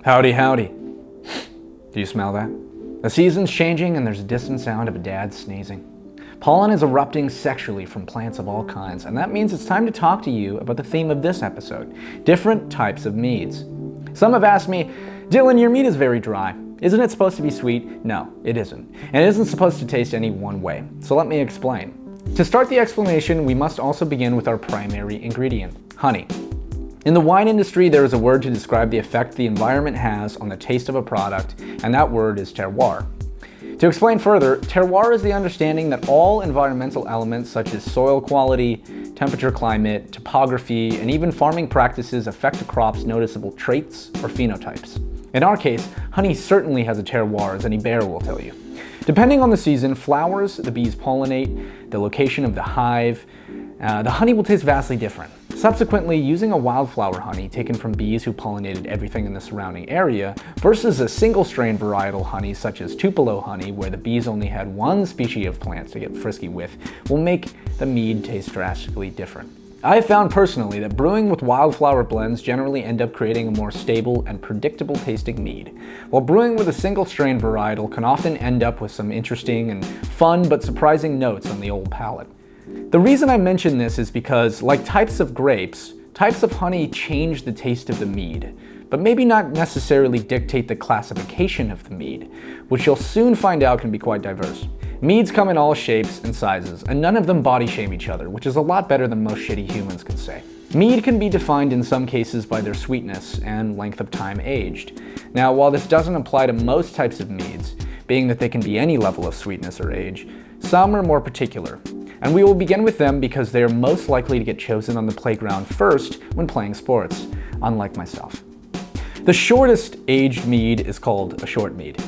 Howdy, howdy. Do you smell that? The season's changing and there's a distant sound of a dad sneezing. Pollen is erupting sexually from plants of all kinds, and that means it's time to talk to you about the theme of this episode, different types of meads. Some have asked me, Dillon, your mead is very dry. Isn't it supposed to be sweet? No, it isn't. And it isn't supposed to taste any one way. So let me explain. To start the explanation, we must also begin with our primary ingredient, honey. In the wine industry, there is a word to describe the effect the environment has on the taste of a product, and that word is terroir. To explain further, terroir is the understanding that all environmental elements such as soil quality, temperature, climate, topography, and even farming practices affect a crop's noticeable traits or phenotypes. In our case, honey certainly has a terroir, as any bear will tell you. Depending on the season, flowers the bees pollinate, the location of the hive, the honey will taste vastly different. Subsequently, using a wildflower honey taken from bees who pollinated everything in the surrounding area versus a single strain varietal honey such as Tupelo honey, where the bees only had one species of plants to get frisky with, will make the mead taste drastically different. I have found personally that brewing with wildflower blends generally end up creating a more stable and predictable tasting mead, while brewing with a single strain varietal can often end up with some interesting and fun but surprising notes on the old palate. The reason I mention this is because, like types of grapes, types of honey change the taste of the mead, but maybe not necessarily dictate the classification of the mead, which you'll soon find out can be quite diverse. Meads come in all shapes and sizes, and none of them body shame each other, which is a lot better than most shitty humans can say. Mead can be defined in some cases by their sweetness and length of time aged. Now, while this doesn't apply to most types of meads, being that they can be any level of sweetness or age, some are more particular. And we will begin with them because they are most likely to get chosen on the playground first when playing sports, unlike myself. The shortest aged mead is called a short mead.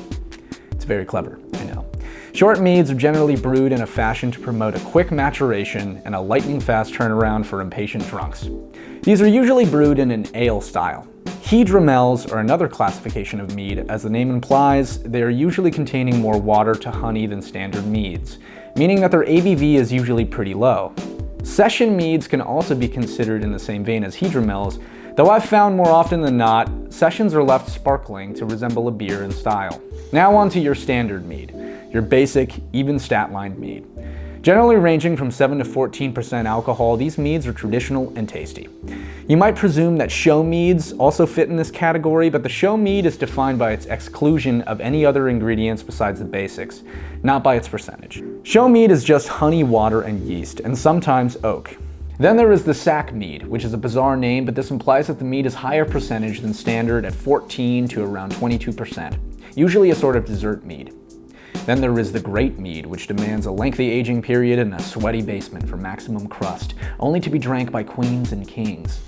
It's very clever, I know. Short meads are generally brewed in a fashion to promote a quick maturation and a lightning fast turnaround for impatient drunks. These are usually brewed in an ale style. Hydromels are another classification of mead. As the name implies, they are usually containing more water to honey than standard meads, meaning that their ABV is usually pretty low. Session meads can also be considered in the same vein as hydromels, though I've found more often than not, sessions are left sparkling to resemble a beer in style. Now on to your standard mead, your basic, even stat-lined mead. Generally ranging from 7 to 14% alcohol, these meads are traditional and tasty. You might presume that show meads also fit in this category, but the show mead is defined by its exclusion of any other ingredients besides the basics, not by its percentage. Show mead is just honey, water, and yeast, and sometimes oak. Then there is the sack mead, which is a bizarre name, but this implies that the mead is higher percentage than standard at 14 to around 22%, usually a sort of dessert mead. Then there is the great mead, which demands a lengthy aging period in a sweaty basement for maximum crust, only to be drank by queens and kings.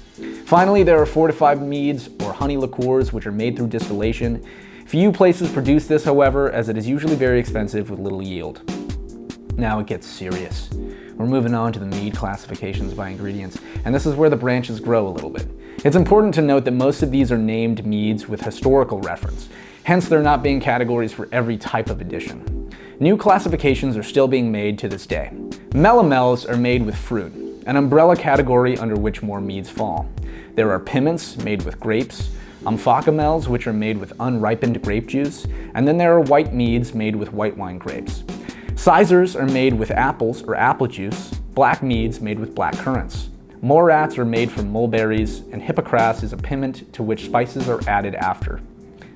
Finally, there are fortified meads or honey liqueurs, which are made through distillation. Few places produce this, however, as it is usually very expensive with little yield. Now it gets serious. We're moving on to the mead classifications by ingredients, and this is where the branches grow a little bit. It's important to note that most of these are named meads with historical reference. Hence, there not being categories for every type of edition. New classifications are still being made to this day. Melomels are made with fruit, an umbrella category under which more meads fall. There are piments made with grapes, amphocamels, which are made with unripened grape juice, and then there are white meads made with white wine grapes. Sizers are made with apples or apple juice, black meads made with black currants. Morats are made from mulberries, and hippocras is a piment to which spices are added after.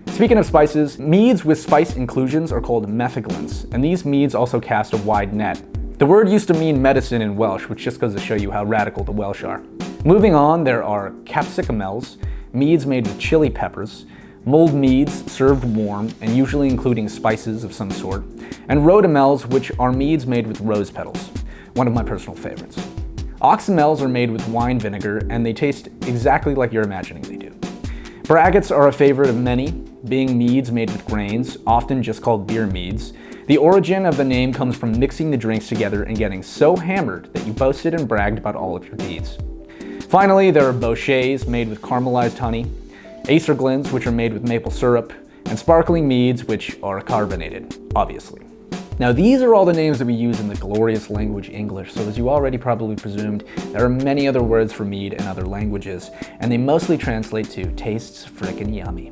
Speaking of spices, meads with spice inclusions are called metheglins, and these meads also cast a wide net. The word used to mean medicine in Welsh, which just goes to show you how radical the Welsh are. Moving on, there are capsicumels, meads made with chili peppers, mulled meads served warm and usually including spices of some sort, and rhodamels, which are meads made with rose petals, one of my personal favorites. Oxymels are made with wine vinegar, and they taste exactly like you're imagining they do. Braggots are a favorite of many, being meads made with grains, often just called beer meads. The origin of the name comes from mixing the drinks together and getting so hammered that you boasted and bragged about all of your deeds. Finally, there are bocchets made with caramelized honey, acerglins, which are made with maple syrup, and sparkling meads, which are carbonated, obviously. Now, these are all the names that we use in the glorious language English, so as you already probably presumed, there are many other words for mead in other languages, and they mostly translate to tastes frickin' yummy.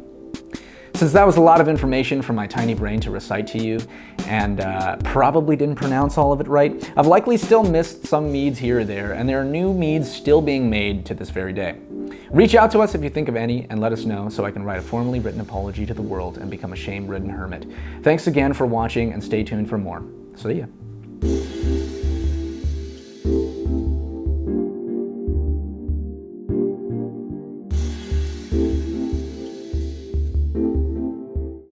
since that was a lot of information from my tiny brain to recite to you, and probably didn't pronounce all of it right, I've likely still missed some meads here or there, and there are new meads still being made to this very day. Reach out to us if you think of any, and let us know so I can write a formally written apology to the world and become a shame-ridden hermit. Thanks again for watching, and stay tuned for more. See ya.